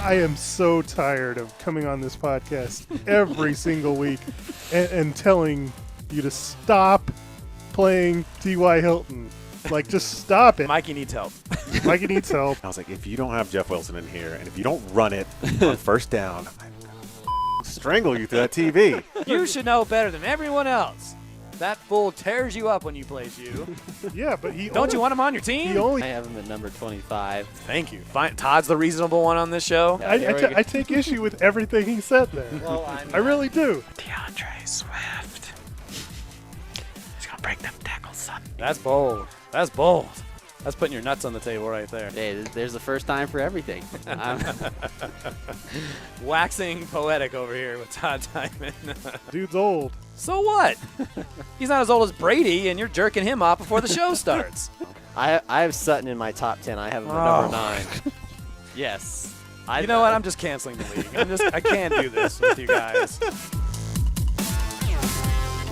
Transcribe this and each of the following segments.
I am so tired of coming on this podcast every single week and telling you to stop playing T.Y. Hilton. Like, just stop it. Mikey needs help. Mikey needs help. I was like, if you don't have Jeff Wilson in here, and if you don't run it on first down, I'm gonna strangle you through that TV. You should know better than everyone else. That fool tears you up when you plays you. Yeah, but Don't you want him on your team? I have him at number 25. Thank you. Fine. Todd's the reasonable one on this show. I take issue with everything he said there. Well, I really do. DeAndre Swift. He's going to break them tackles, son. That's bold. That's bold. That's putting your nuts on the table right there. Hey, there's the first time for everything. Waxing poetic over here with Todd Diamond. Dude's old. So what? He's not as old as Brady, and you're jerking him off before the show starts. I have Sutton in my top 10. I have him at number 9. Yes. You know what? I'm just canceling the league. I can't do this with you guys.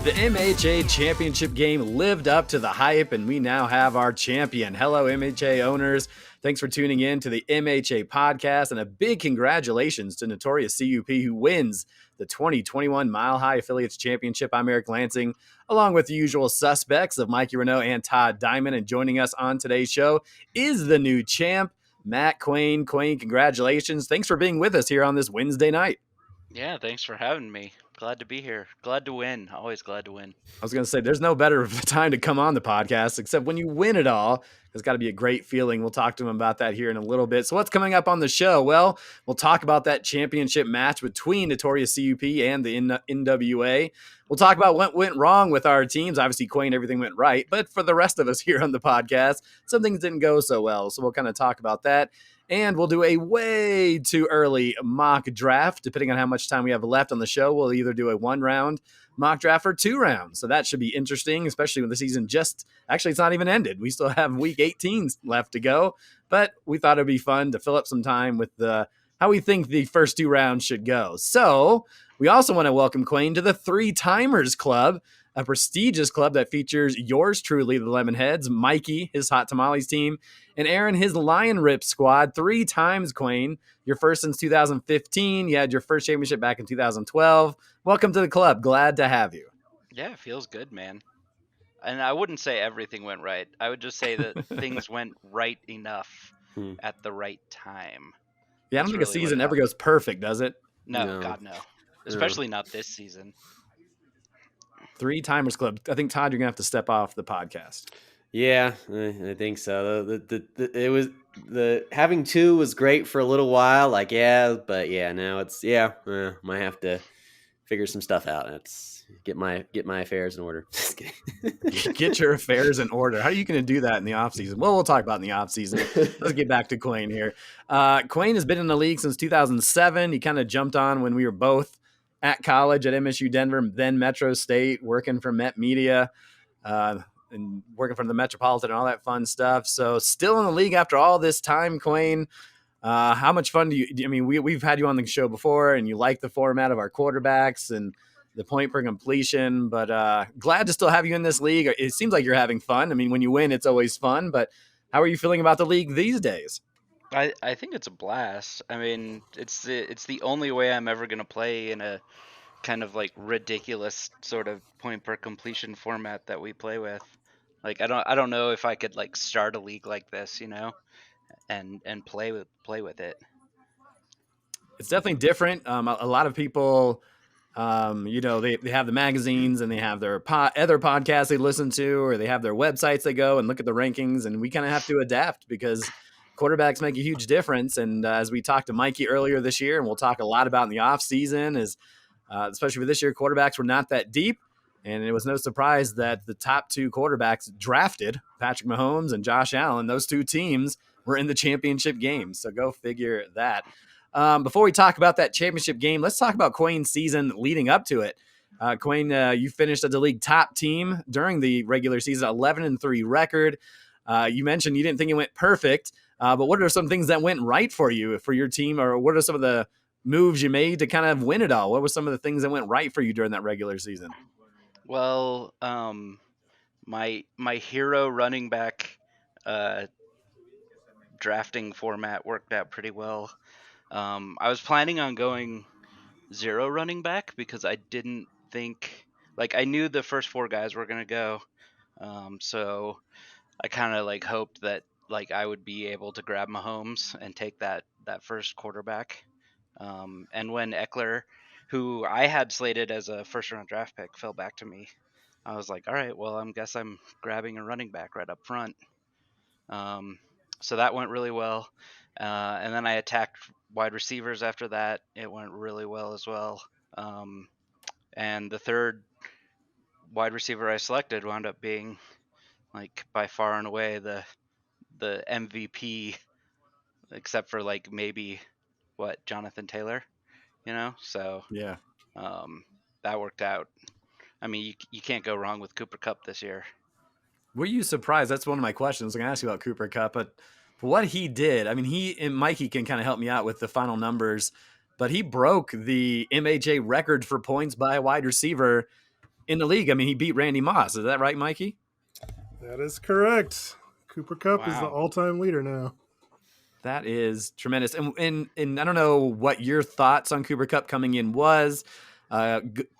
The MHA championship game lived up to the hype, and we now have our champion. Hello, MHA owners. Thanks for tuning in to the MHA podcast, and a big congratulations to Notorious CUP, who wins the 2021 Mile High Affiliates Championship. I'm Eric Lansing, along with the usual suspects of Mikey Renault and Todd Diamond, and joining us on today's show is the new champ, Matt Quain. Quain, congratulations. Thanks for being with us here on this Wednesday night. Yeah, thanks for having me. Glad to be here. Glad to win. Always glad to win. I was going to say, there's no better time to come on the podcast, except when you win it all. It's got to be a great feeling. We'll talk to him about that here in a little bit. So what's coming up on the show? Well, we'll talk about that championship match between Notorious CUP and the NWA. We'll talk about what went wrong with our teams. Obviously, Quain, everything went right. But for the rest of us here on the podcast, some things didn't go so well. So we'll kind of talk about that. And we'll do a way too early mock draft. Depending on how much time we have left on the show, we'll either do a 1-round mock draft or 2 rounds. So that should be interesting, especially when the season actually, it's not even ended. We still have week 18 left to go. But we thought it'd be fun to fill up some time with how we think the first 2 rounds should go. So we also want to welcome Quain to the 3-Timers Club, a prestigious club that features yours truly, the Lemonheads, Mikey, his Hot Tamales team, and Aaron, his Lion Rip squad. 3 times, Quain. Your first since 2015. You had your first championship back in 2012. Welcome to the club. Glad to have you. Yeah, it feels good, man. And I wouldn't say everything went right. I would just say that things went right enough at the right time. Yeah, I don't think a season ever goes perfect, does it? No, God, no. Especially not this season. 3-Timers Club. I think, Todd, you're going to have to step off the podcast. Yeah, I think so. It was having 2 was great for a little while. Like, yeah, but yeah, now it's might have to figure some stuff out. It's get my affairs in order. Just kidding. Get your affairs in order. How are you going to do that in the offseason? Well, we'll talk about in the offseason. Let's get back to Quain here. Quain has been in the league since 2007. He kind of jumped on when we were both at college at MSU Denver, then Metro State, working for Met Media, and working for the Metropolitan and all that fun stuff. So still in the league after all this time, Quain. How much fun we've had you on the show before, and you like the format of our quarterbacks and the point per completion, but glad to still have you in this league. It seems like you're having fun. I mean, when you win, it's always fun, but how are you feeling about the league these days? I think it's a blast. I mean, it's the only way I'm ever going to play in a kind of like ridiculous sort of point per completion format that we play with. Like, I don't know if I could like start a league like this, and play with it. It's definitely different. A lot of people, they have the magazines and they have their other podcasts they listen to, or they have their websites they go and look at the rankings, and we kind of have to adapt because quarterbacks make a huge difference. And as we talked to Mikey earlier this year, and we'll talk a lot about in the off season, is especially for this year, quarterbacks were not that deep. And it was no surprise that the top 2 quarterbacks drafted, Patrick Mahomes and Josh Allen, those 2 teams were in the championship game. So go figure that. Before we talk about that championship game, let's talk about Quain's season leading up to it. Quain, you finished as the league top team during the regular season, 11-3 record. You mentioned you didn't think it went perfect, but what are some things that went right for you, for your team, or what are some of the moves you made to kind of win it all? What were some of the things that went right for you during that regular season? Well, my hero running back drafting format worked out pretty well. I was planning on going 0 running back because I didn't think, like, I knew the first 4 guys were gonna go. So I kind of like hoped that like I would be able to grab Mahomes and take that first quarterback. And when Eckler, who I had slated as a first round draft pick, fell back to me, I was like, all right, well, I'm grabbing a running back right up front. Um, so that went really well. And then I attacked wide receivers after that. It went really well as well. And the third wide receiver I selected wound up being like by far and away the MVP, except for like maybe what Jonathan Taylor, So Yeah. um, that worked out. I mean, you can't go wrong with Cooper Cup this year. Were you surprised? That's one of my questions. I'm going to ask you about Cooper Cup, but for what he did, I mean, he and Mikey can kind of help me out with the final numbers, but he broke the MHA record for points by a wide receiver in the league. I mean, he beat Randy Moss. Is that right, Mikey? That is correct. Cooper Cup is the Wow. all-time leader now. That is tremendous. And I don't know what your thoughts on Cooper Cup coming in was.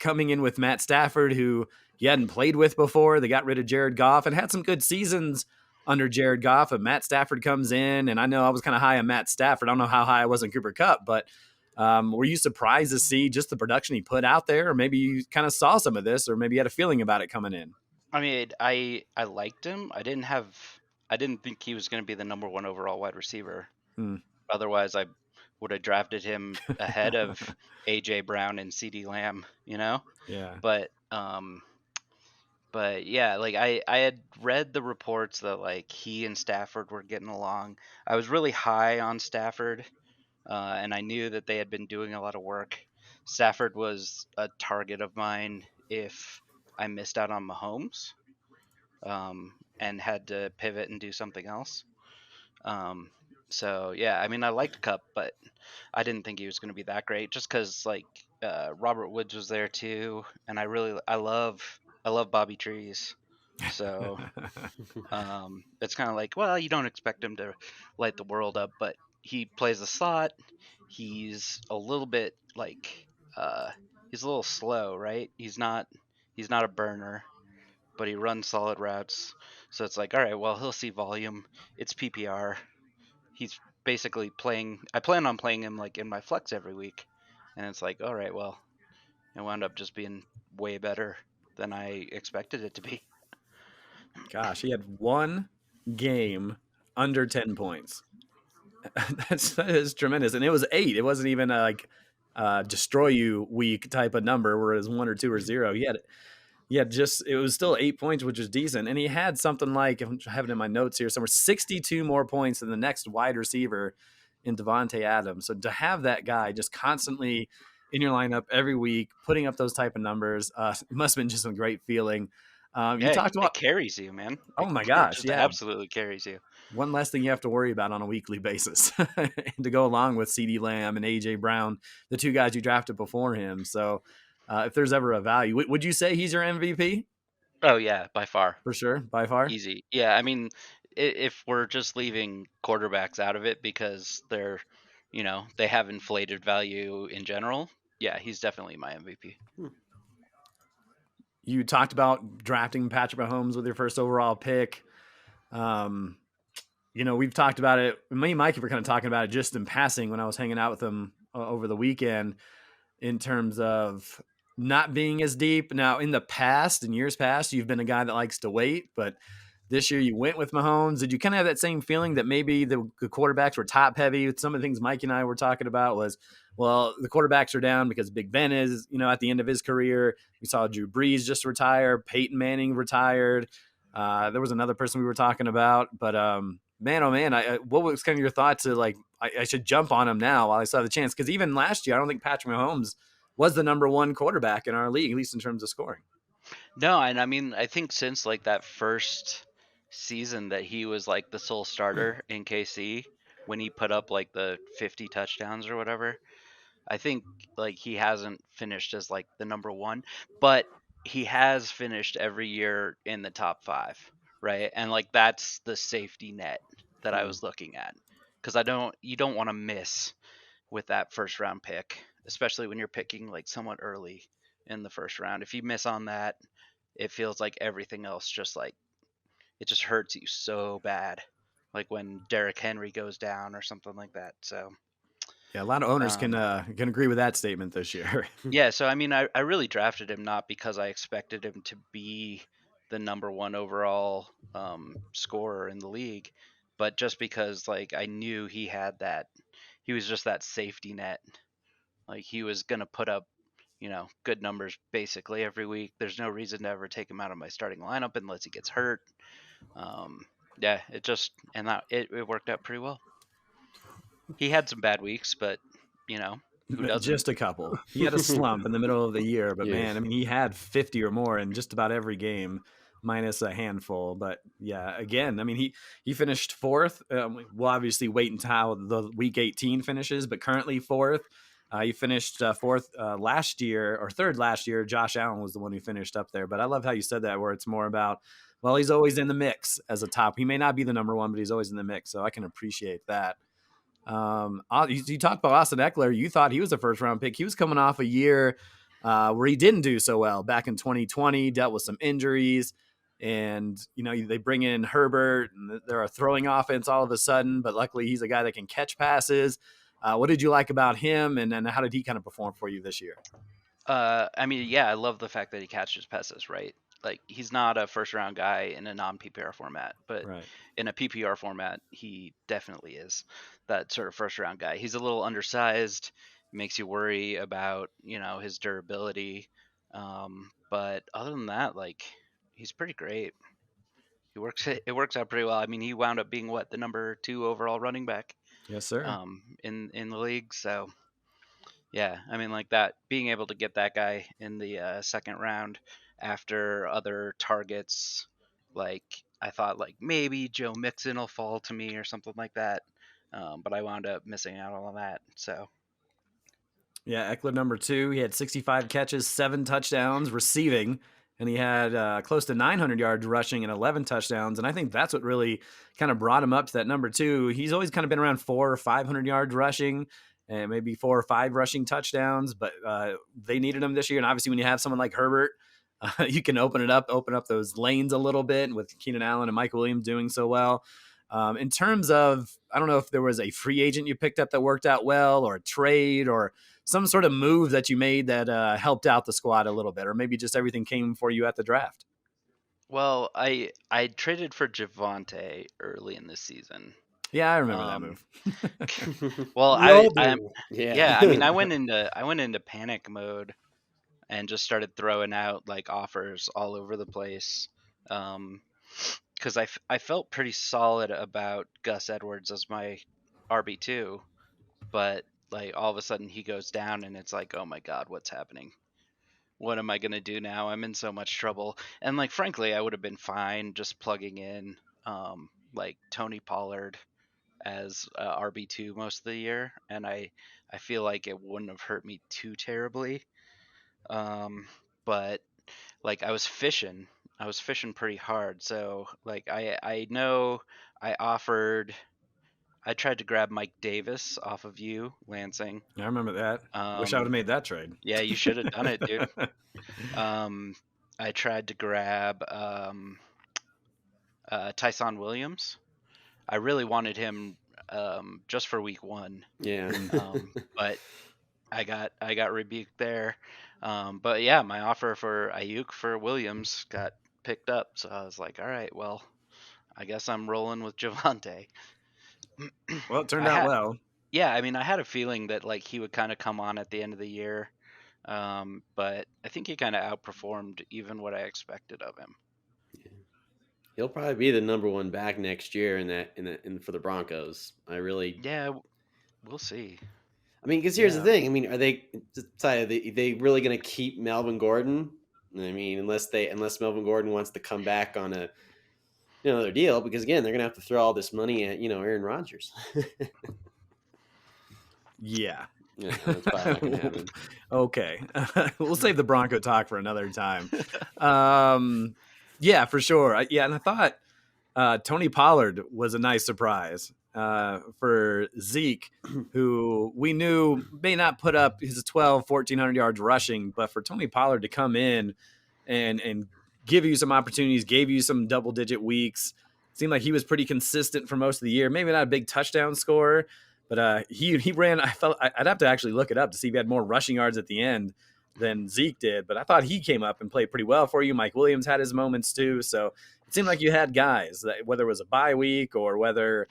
Coming in with Matt Stafford, who he hadn't played with before. They got rid of Jared Goff and had some good seasons under Jared Goff. And Matt Stafford comes in, and I know I was kind of high on Matt Stafford. I don't know how high I was on Cooper Cup, but were you surprised to see just the production he put out there? Or maybe you kind of saw some of this, or maybe you had a feeling about it coming in? I mean, I liked him. I didn't think he was going to be the number 1 overall wide receiver. Hmm. Otherwise, I would have drafted him ahead of AJ Brown and CD Lamb, Yeah. But yeah, like I had read the reports that like he and Stafford were getting along. I was really high on Stafford, and I knew that they had been doing a lot of work. Stafford was a target of mine if I missed out on Mahomes, and had to pivot and do something else. Um, so yeah, I mean, I liked Cup, but I didn't think he was going to be that great, just because like Robert Woods was there too, and I love Bobby Trees, so it's kind of like, well, you don't expect him to light the world up, but he plays the slot. He's a little bit like he's a little slow, right? He's not a burner, but he runs solid routes. So it's like, all right, well, he'll see volume. It's PPR. He's basically playing. I plan on playing him like in my flex every week, and it's like, all right, well, it wound up just being way better than I expected it to be. Gosh, he had one game under 10 points. That is tremendous. And it was 8. It wasn't even like destroy you week type of number where it was 1 or 2 or 0. He had just, it was still 8 points, which is decent. And he had something like, I'm having it in my notes here somewhere, 62 more points than the next wide receiver in Devontae Adams. So to have that guy just constantly in your lineup every week, putting up those type of numbers, it must have been just a great feeling. You Yeah, talked it about, carries you, man. oh my It gosh, just yeah. absolutely carries you. One less thing you have to worry about on a weekly basis and to go along with CD Lamb and AJ Brown, the 2 guys you drafted before him. So if there's ever a value, would you say he's your MVP? Oh yeah, by far, For sure, by far. easy. Yeah, I mean, if we're just leaving quarterbacks out of it because they have inflated value in general, yeah, he's definitely my MVP. You talked about drafting Patrick Mahomes with your first overall pick. We've talked about it. Me and Mikey were kind of talking about it just in passing when I was hanging out with him over the weekend in terms of not being as deep. Now, in the past, in years past, you've been a guy that likes to wait, but this year you went with Mahomes. Did you kind of have that same feeling that maybe the quarterbacks were top heavy? Some of the things Mike and I were talking about was, well, the quarterbacks are down because Big Ben is, at the end of his career. We saw Drew Brees just retire. Peyton Manning retired. There was another person we were talking about, but man, oh man, what was kind of your thought to like, I should jump on him now while I still have the chance? Because even last year, I don't think Patrick Mahomes was the number 1 quarterback in our league, at least in terms of scoring. No, and I mean, I think since like that first season that he was like the sole starter in KC, when he put up like the 50 touchdowns or whatever, I think like he hasn't finished as like the number 1, but he has finished every year in the top 5, right? And like that's the safety net that I was looking at, because you don't want to miss with that first round pick, especially when you're picking like somewhat early in the first round. If you miss on that, it feels like everything else just like it just hurts you so bad. Like when Derrick Henry goes down or something like that. So Yeah, a lot of owners um, can agree with that statement this year. yeah, so I mean, I really drafted him not because I expected him to be the number one overall scorer in the league, but just because like I knew he was just that safety net. Like he was gonna put up, good numbers basically every week. There's no reason to ever take him out of my starting lineup unless he gets hurt. Um, yeah, it worked out pretty well. He had some bad weeks, but who doesn't? Just a couple. He had a slump in the middle of the year, but Yeah. man, I mean, he had 50 or more in just about every game, minus a handful. But yeah, again, I mean, he finished fourth. We'll obviously wait until how the week 18 finishes, but currently fourth. He finished fourth last year or third last year. Josh Allen was the one who finished up there. But I love how you said that, where it's more about, well, he's always in the mix as a top. He may not be the number one, but he's always in the mix. So I can appreciate that. You talked about Austin Eckler. You thought he was a first round pick. He was coming off a year where he didn't do so well back in 2020, dealt with some injuries. And, they bring in Herbert and they're a throwing offense all of a sudden, but luckily he's a guy that can catch passes. What did you like about him? And then how did he kind of perform for you this year? I mean, yeah, I love the fact that he catches passes, right? Like he's not a first round guy in a non PPR format, but Right. in a PPR format, he definitely is that sort of first round guy. He's a little undersized, makes you worry about, his durability. But other than that, like he's pretty great. It works out pretty well. I mean, he wound up being the number 2 overall running back Yes, sir. in the league, so yeah, I mean, like that, being able to get that guy in the second round after other targets, like I thought, like maybe Joe Mixon will fall to me or something like that, but I wound up missing out on that. So Yeah, Eckler number 2. He had 65 catches, 7 touchdowns receiving, and he had close to 900 yards rushing and 11 touchdowns. And I think that's what really kind of brought him up to that number 2. He's always kind of been around 400 or 500 yards rushing and maybe 4 or 5 rushing touchdowns, but they needed him this year. And obviously when you have someone like Herbert, you can open up those lanes a little bit with Keenan Allen and Mike Williams doing so well. In terms of, I don't know if there was a free agent you picked up that worked out well, or a trade, or some sort of move that you made that helped out the squad a little bit, or maybe just everything came for you at the draft. well, I traded for Javante early in this season. Yeah, I remember that Um, move. well, We all I do. yeah, I mean, I went into panic mode and just started throwing out like offers all over the place. Because I felt pretty solid about Gus Edwards as my RB2, but like all of a sudden he goes down and it's like, oh my God, what's happening? What am I going to do now? I'm in so much trouble. And like, frankly, I would have been fine just plugging in like Tony Pollard as RB2 most of the year. And I feel like it wouldn't have hurt me too terribly. But like I was fishing pretty hard. So like I know I tried to grab Mike Davis off of you, Lansing. I remember that. Wish I would have made that trade. Yeah, you should have done it, dude. I tried to grab Tyson Williams. I really wanted him just for week 1. Yeah. But I got rebuked there. But yeah, my offer for Ayuk for Williams got picked up, so I was like, all right, well, I guess I'm rolling with Javante. Well, it turned I out had, well. yeah, I mean, I had a feeling that like he would kind of come on at the end of the year, but I think he kind of outperformed even what I expected of him. He'll probably be the number 1 back next year for the Broncos. Yeah, we'll see. I mean, because here's the thing. I mean, are they really going to keep Melvin Gordon? I mean, unless Melvin Gordon wants to come back on another deal, because again, they're going to have to throw all this money at Aaron Rodgers. Yeah. Yeah, that's probably not going to happen. Okay. We'll save the Bronco talk for another time. Yeah, for sure. And I thought Tony Pollard was a nice surprise. for Zeke, who we knew may not put up his 1,400 yards rushing, but for Tony Pollard to come in and give you some opportunities, gave you some double-digit weeks. Seemed like he was pretty consistent for most of the year. Maybe not a big touchdown scorer, but he ran. I'd have to actually look it up to see if he had more rushing yards at the end than Zeke did. But I thought he came up and played pretty well for you. Mike Williams had his moments too. So it seemed like you had guys that, whether it was a bye week or whether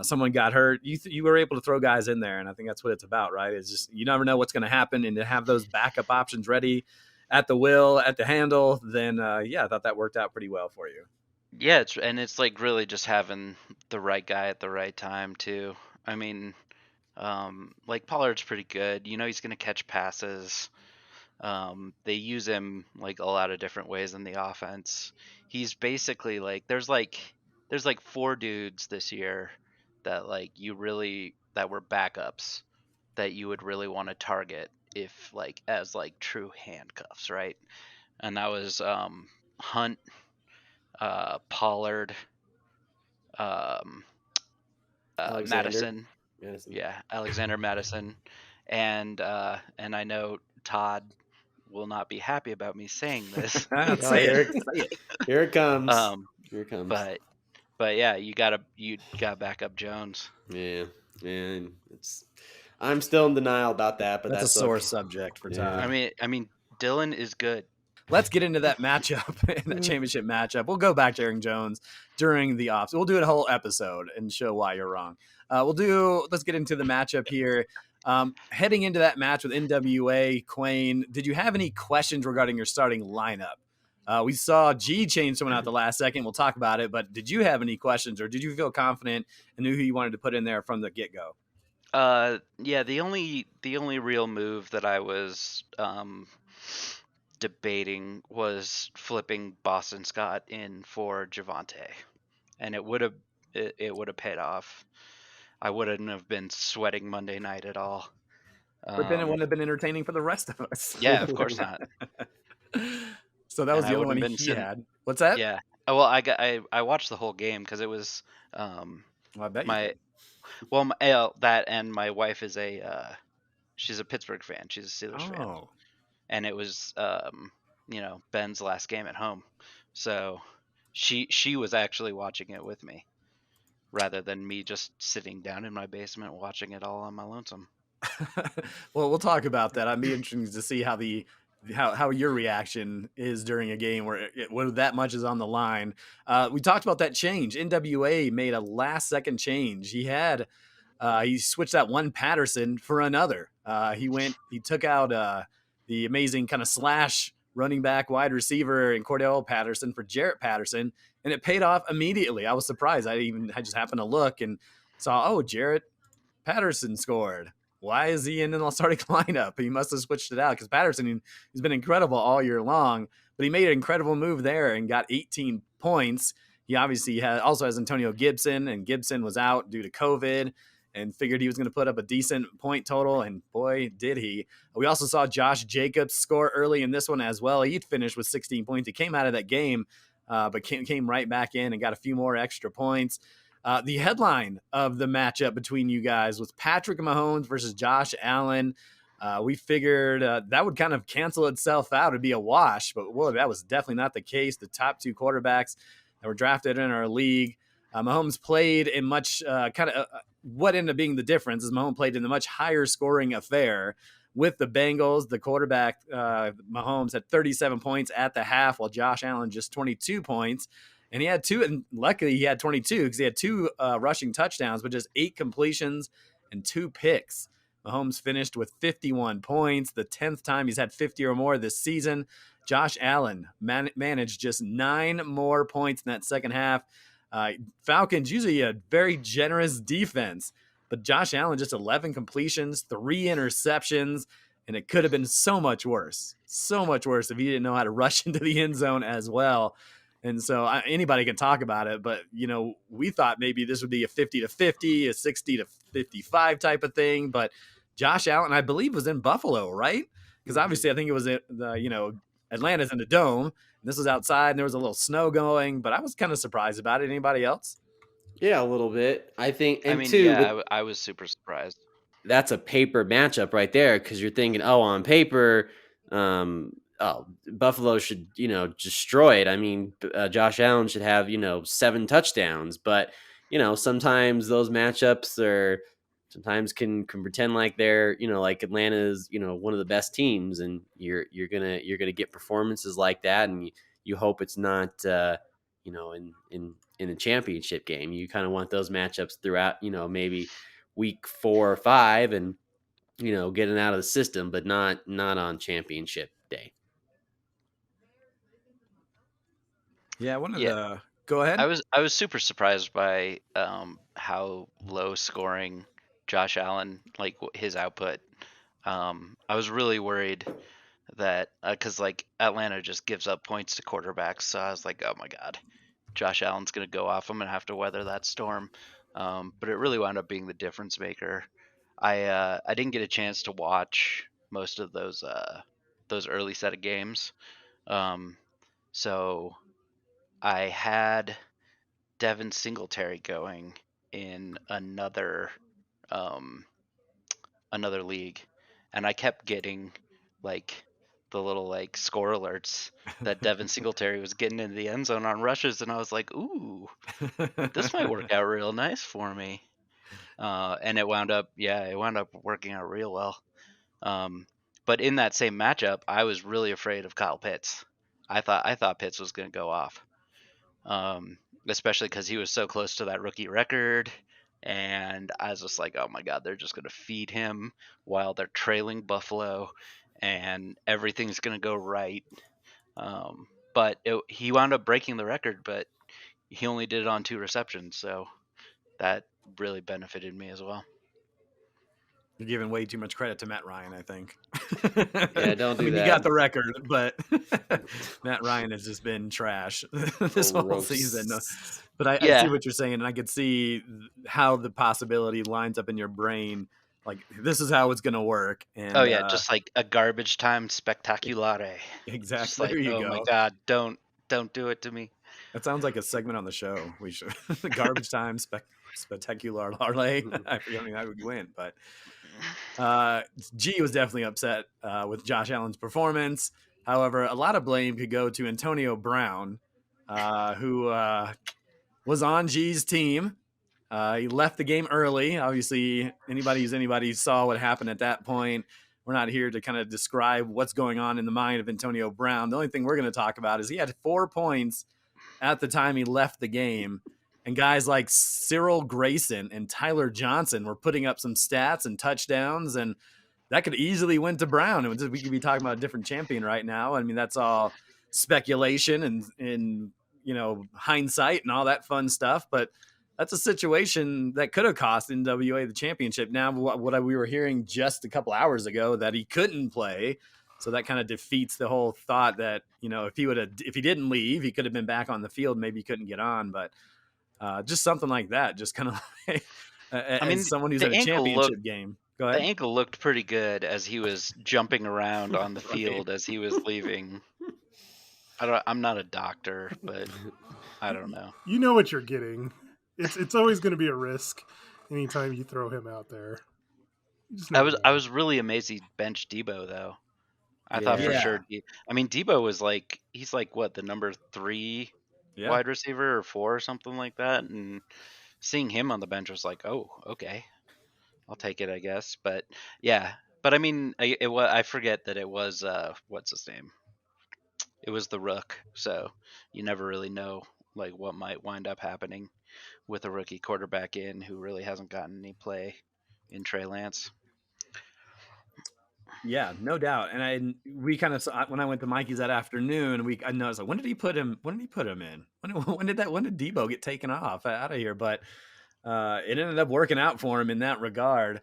someone got hurt, you were able to throw guys in there, and I think that's what it's about, right? It's just you never know what's going to happen, and to have those backup options ready at the will, at the handle, then I thought that worked out pretty well for you. Yeah, it's like really just having the right guy at the right time too. I mean, like Pollard's pretty good. You know, he's gonna catch passes. They use him like a lot of different ways in the offense. He's basically like there's like 4 dudes this year that like that were backups that you would really want to target if like as like true handcuffs, right? And that was Hunt, Pollard, um, Madison. Yeah, Alexander Madison, and I know Todd will not be happy about me saying this. Say it. Here it comes. Here it comes. But yeah, you gotta back up Jones. Yeah, and I'm still in denial about that, but That's a sore okay. subject for Yeah. Todd. I mean, Dylan is good. Let's get into that matchup, that championship matchup. We'll go back to Aaron Jones during the off. We'll do a whole episode and show why you're wrong. Let's get into the matchup here. Heading into that match with NWA, Quayne, did you have any questions regarding your starting lineup? We saw G change someone out the last second. We'll talk about it, but did you have any questions, or did you feel confident and knew who you wanted to put in there from the get-go? Yeah, the only real move that I was debating was flipping Boston Scott in for Javonte, and it would have paid off. I wouldn't have been sweating Monday night at all. But then it wouldn't have been entertaining for the rest of us. Yeah, of course not. So that was the only one he had. What's that? Yeah. Well, I watched the whole game because it was Well, I bet that, and my wife is she's a Pittsburgh fan. She's a Steelers fan, and it was Ben's last game at home, so she was actually watching it with me rather than me just sitting down in my basement watching it all on my lonesome. Well, we'll talk about that. I'd be interested to see how your reaction is during a game where that much is on the line. We talked about that change. NWA made a last-second change. He switched out one Patterson for another. He took out the amazing kind of slash running back wide receiver in Cordell Patterson for Jarrett Patterson, and it paid off immediately. I was surprised. I just happened to look and saw, Jarrett Patterson scored. Why is he in the starting lineup? He must have switched it out because Patterson, he's been incredible all year long, but he made an incredible move there and got 18 points. He obviously also has Antonio Gibson, and Gibson was out due to COVID and figured he was going to put up a decent point total, and boy, did he. We also saw Josh Jacobs score early in this one as well. He'd finished with 16 points. He came out of that game, but came right back in and got a few more extra points. The headline of the matchup between you guys was Patrick Mahomes versus Josh Allen. We figured that would kind of cancel itself out. It'd be a wash, but that was definitely not the case. The top two quarterbacks that were drafted in our league. Mahomes played in much what ended up being the difference is Mahomes played in a much higher scoring affair with the Bengals. The quarterback, Mahomes, had 37 points at the half, while Josh Allen just 22 points. And he had two, and luckily he had 22 because he had two rushing touchdowns, but just 8 completions and 2 picks. Mahomes finished with 51 points, the 10th time he's had 50 or more this season. Josh Allen managed just 9 more points in that second half. Falcons usually a very generous defense, but Josh Allen just 11 completions, 3 interceptions, and it could have been so much worse if he didn't know how to rush into the end zone as well. And so anybody can talk about it, but we thought maybe this would be a 50-50, a 60-55 type of thing. But Josh Allen, I believe, was in Buffalo, right? Because obviously I think it was Atlanta's in the Dome. This was outside, and there was a little snow going, but I was kind of surprised about it. Anybody else? Yeah, a little bit. I think, I and mean, two, yeah, but I was super surprised. that's a paper matchup right there because you're thinking, oh, on paper, Buffalo should, destroy it. I mean, Josh Allen should have, 7 touchdowns, but sometimes those matchups are sometimes can pretend like they're, like Atlanta's, one of the best teams, and you're gonna get performances like that, and you hope it's not, in a championship game. You kind of want those matchups throughout, maybe week 4 or 5, and getting out of the system, but not on championship day. Yeah, I wanted Yeah, to go ahead. I was super surprised by how low scoring Josh Allen, like his output. I was really worried that because like Atlanta just gives up points to quarterbacks, so I was like, oh my god, Josh Allen's gonna go off. I'm gonna have to weather that storm. But it really wound up being the difference maker. I didn't get a chance to watch most of those early set of games. Um, so I had Devin Singletary going in um, another league, and I kept getting like the little like score alerts that Devin Singletary was getting into the end zone on rushes, and I was like, ooh, this might work out real nice for me. And it wound up working out real well. Um, but in that same matchup, I was really afraid of Kyle Pitts. I thought Pitts was going to go off, um, especially because he was so close to that rookie record. And I was just like, oh my God, they're just going to feed him while they're trailing Buffalo, and everything's going to go right. But he wound up breaking the record, but he only did it on 2 receptions, so that really benefited me as well. You're giving way too much credit to Matt Ryan, I think. Yeah, don't do I mean, that. you got the record, but Matt Ryan has just been trash this whole season. No, but I see what you're saying, and I could see how the possibility lines up in your brain. Like, this is how it's going to work. And Oh yeah, just like a garbage time spectaculare. exactly. Just like, There you oh go. my God, don't do it to me. That sounds like a segment on the show. We should garbage time spectacular parlay. I mean, I would win, but G was definitely upset with Josh Allen's performance. However, a lot of blame could go to Antonio Brown, who was on G's team. He left the game early. Obviously, anybody saw what happened at that point. We're not here to kind of describe what's going on in the mind of Antonio Brown. The only thing we're going to talk about is he had 4 points at the time he left the game. And guys like Cyril Grayson and Tyler Johnson were putting up some stats and touchdowns, and that could easily went to Brown. We could be talking about a different champion right now. I mean, that's all speculation and hindsight and all that fun stuff. But that's a situation that could have cost NWA the championship. Now, what we were hearing just a couple hours ago that he couldn't play. So that kind of defeats the whole thought that, if he didn't leave, he could have been back on the field. Maybe he couldn't get on, but just something like that. Just kind of like, I mean, someone who's in a championship game. Go the ahead. ankle looked pretty good as he was jumping around on the field as he was leaving. I'm not a doctor, but I don't know. You know what you're getting. It's always going to be a risk anytime you throw him out there. You just never know. I was really amazed he benched Debo though. I thought for Yeah. sure. I mean, Debo was he's like what, the number 3 wide receiver or 4 or something like that, and seeing him on the bench was like, oh, okay, I'll take it, I guess. But yeah, but I mean, I forget that it was what's his name? It was the Rook, so you never really know like what might wind up happening with a rookie quarterback who really hasn't gotten any play in Trey Lance. Yeah, no doubt. And we kind of saw when I went to Mikey's that afternoon. I noticed like when did he put him in? When did Debo get taken off out of here? But it ended up working out for him in that regard.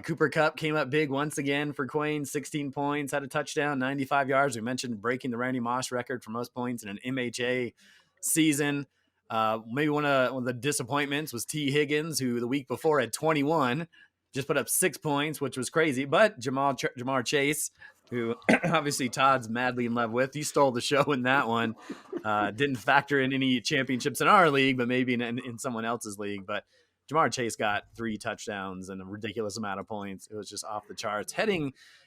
Cooper Kupp came up big once again for Quain, 16 points, had a touchdown, 95 yards. We mentioned breaking the Randy Moss record for most points in an MHA season. Maybe one of the disappointments was T. Higgins, who the week before had 21, just put up 6 points, which was crazy. But Jamar Chase, who obviously Todd's madly in love with, he stole the show in that one. Didn't factor in any championships in our league, but maybe in someone else's league. But Jamar Chase got 3 touchdowns and a ridiculous amount of points. It was just off the charts.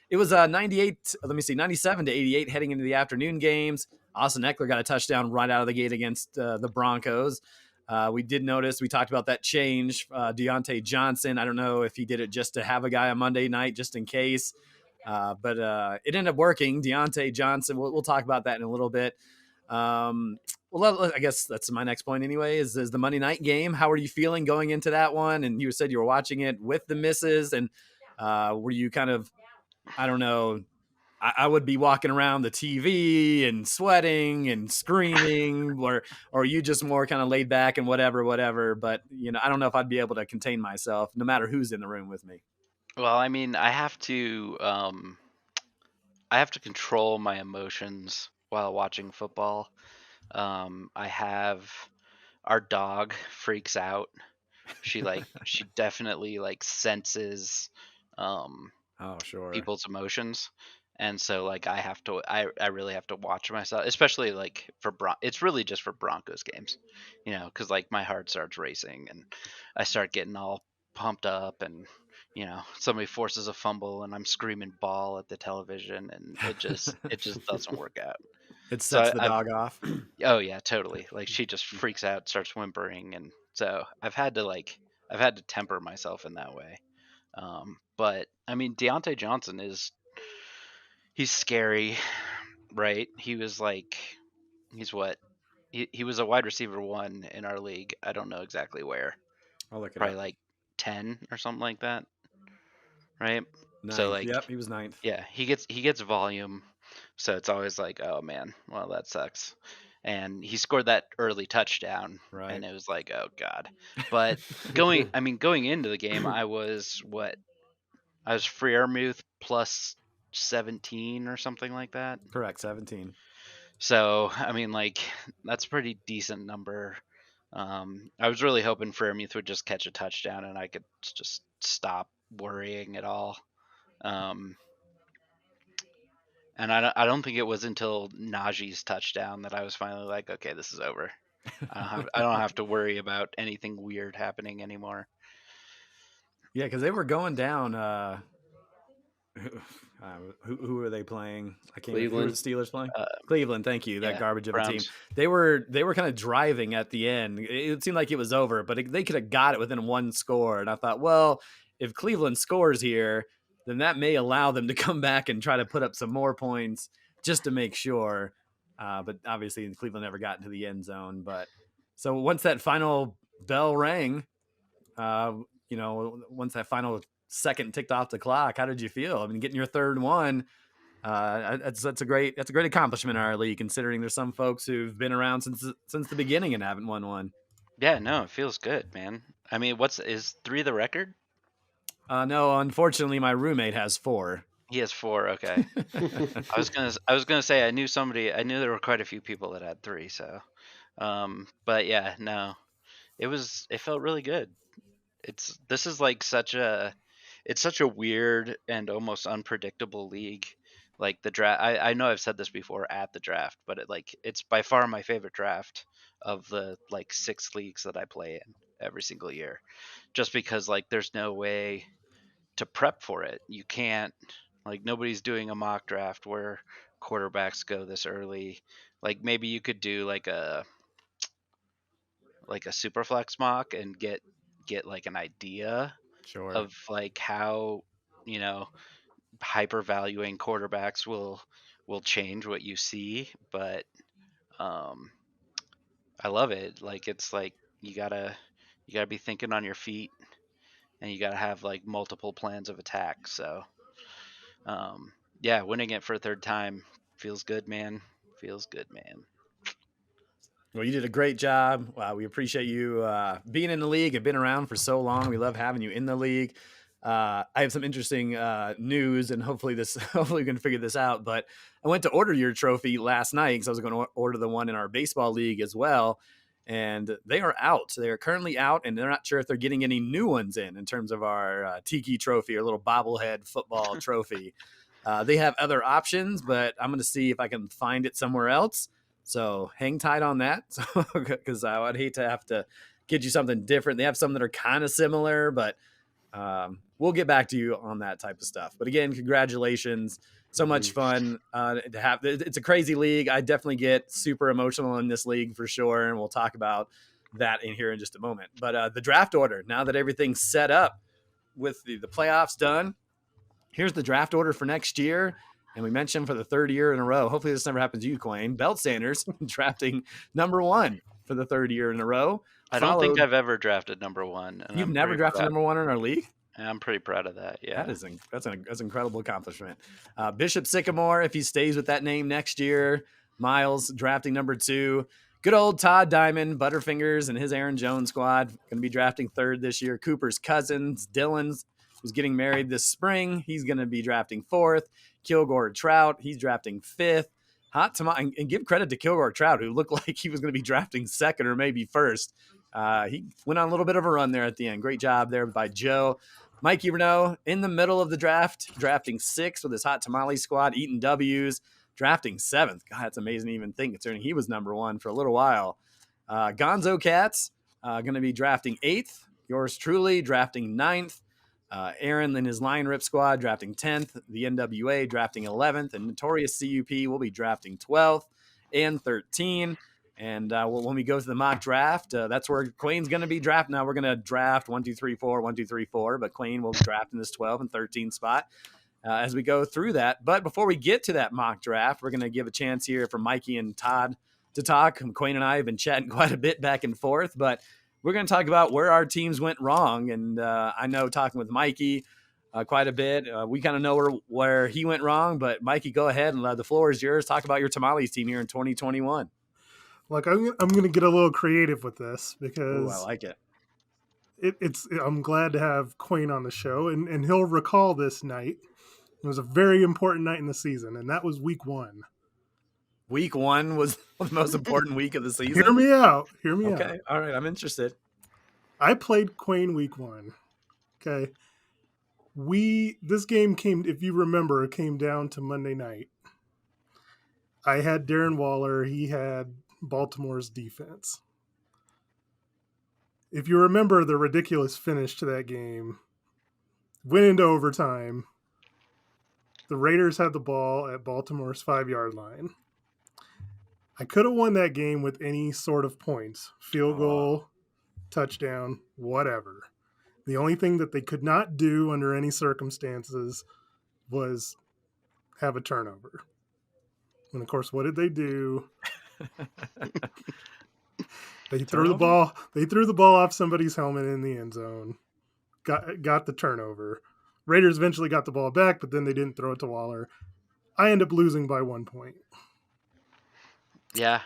It was 97 to 88 heading into the afternoon games. Austin Eckler got a touchdown right out of the gate against the Broncos. We did notice, we talked about that change. Deontay Johnson, I don't know if he did it just to have a guy on Monday night, just in case. But it ended up working. Deontay Johnson, we'll talk about that in a little bit. Well, I guess that's my next point anyway, is the Monday night game. How are you feeling going into that one? And you said you were watching it with the misses, and were you kind of, I don't know, I would be walking around the TV and sweating and screaming, or are you just more kind of laid back and whatever, but I don't know if I'd be able to contain myself no matter who's in the room with me. Well, I mean, I have to control my emotions while watching football. I have our dog freaks out. She definitely senses Oh, sure. people's emotions, and so I really have to watch myself, especially it's really just for Broncos games, because my heart starts racing and I start getting all pumped up, and somebody forces a fumble and I'm screaming ball at the television, and it just doesn't work out. It So sets the dog off. oh yeah, totally. She just freaks out, starts whimpering, and so I've had to temper myself in that way. But I mean, Deontay Johnson he's scary, right? He's what? He was a wide receiver 1 in our league. I don't know exactly where. I'll look it Probably up. 10 or something like that, right? Ninth. So Yep, he was 9th. yeah, he gets volume, so it's always oh man, well that sucks. And he scored that early touchdown, Right. and it was oh god. But going into the game, I was Freiermuth plus 17 or something like that. Correct, 17. So I mean, that's a pretty decent number. I was really hoping Freiermuth would just catch a touchdown and I could just stop worrying at all. And I don't think it was until Najee's touchdown that I was finally okay, this is over. I don't have to worry about anything weird happening anymore. Yeah, because they were going down. Who are they playing? I can't remember. Who are the Steelers playing? Cleveland. Thank you. That garbage of Browns. a team. They were kind of driving at the end. It seemed like it was over, but they could have got it within one score. And I thought, well, if Cleveland scores here, then that may allow them to come back and try to put up some more points just to make sure. But obviously, Cleveland never got into the end zone. But so once that final bell rang, once that final second ticked off the clock, how did you feel? I mean, getting your third one, that's a great accomplishment in our league, considering there's some folks who've been around since the beginning and haven't won one. Yeah, no, it feels good, man. I mean, is 3 the record? No, unfortunately, my roommate has 4. He has 4. Okay. I was gonna say I knew there were quite a few people that had 3. So, but yeah, no, it felt really good. This is such a weird and almost unpredictable league. The draft, I know I've said this before at the draft, but it's by far my favorite draft of the 6 leagues that I play in every single year, just because there's no way to prep for it. You can't, nobody's doing a mock draft where quarterbacks go this early. Maybe you could do a super flex mock and get an idea Sure. of how hyper valuing quarterbacks will change what you see. But I love it. It's you gotta be thinking on your feet, and you gotta have multiple plans of attack. So yeah, winning it for a third time feels good, man. Well, you did a great job. We appreciate you being in the league and been around for so long. We love having you in the league. I have some interesting news, and hopefully we can figure this out. But I went to order your trophy last night because I was going to order the one in our baseball league as well. And they are out. They are currently out, and they're not sure if they're getting any new ones in terms of our Tiki trophy, or little bobblehead football trophy. They have other options, but I'm going to see if I can find it somewhere else. So hang tight on that, because I would hate to have to get you something different. They have some that are kind of similar, but we'll get back to you on that type of stuff. But again, congratulations. So much fun to have. It's a crazy league. I definitely get super emotional in this league for sure. And we'll talk about that in here in just a moment. But the draft order, now that everything's set up with the playoffs done, here's the draft order for next year. And we mentioned for the third year in a row, hopefully this never happens to you, Quayne, Belt Sanders drafting number 1 for the third year in a row. I don't think I've ever drafted number 1. And You've never drafted number 1 in our league? I'm pretty proud of that. Yeah, that's an incredible accomplishment. Bishop Sycamore, if he stays with that name next year. Miles drafting number 2. Good old Todd Diamond, Butterfingers, and his Aaron Jones squad going to be drafting 3rd this year. Cooper's cousins, Dylan's, who's getting married this spring, he's going to be drafting 4th. Kilgore Trout, he's drafting 5th. And give credit to Kilgore Trout, who looked like he was going to be drafting 2nd or maybe 1st. He went on a little bit of a run there at the end. Great job there by Joe. Mikey Renault in the middle of the draft, drafting 6th with his Hot Tamale squad, eating W's, drafting 7th. God, that's amazing to even think, considering he was number 1 for a little while. Gonzo Cats going to be drafting 8th. Yours truly drafting 9th. Aaron and his Lion Rip squad drafting 10th. The NWA drafting 11th. And Notorious CUP will be drafting 12th and 13th. And when we go to the mock draft, that's where Quayne's going to be drafting. Now we're going to draft 1, 2, 3, 4, 1, 2, 3, 4. But Quayne will draft in this 12 and 13 spot as we go through that. But before we get to that mock draft, we're going to give a chance here for Mikey and Todd to talk. Quayne and I have been chatting quite a bit back and forth, but we're going to talk about where our teams went wrong. And I know talking with Mikey quite a bit, we kind of know where he went wrong. But Mikey, go ahead and the floor is yours. Talk about your Tamales team here in 2021. Like I'm going to get a little creative with this because I like it. I'm glad to have Quayne on the show, and he'll recall this night. It was a very important night in the season, and that was week 1. Week 1 was the most important week of the season. Hear me out. Okay. All right. I'm interested. I played Quayne week 1. Okay. This game came, if you remember, it came down to Monday night. I had Darren Waller. He had Baltimore's defense. If you remember the ridiculous finish to that game, went into overtime. The Raiders had the ball at Baltimore's 5-yard line. I could have won that game with any sort of points, field goal, touchdown, whatever. The only thing that they could not do under any circumstances was have a turnover. And of course, what did they do? They threw the ball. They threw the ball off somebody's helmet in the end zone. Got the turnover. Raiders eventually got the ball back, but then they didn't throw it to Waller. I end up losing by 1 point. Yeah,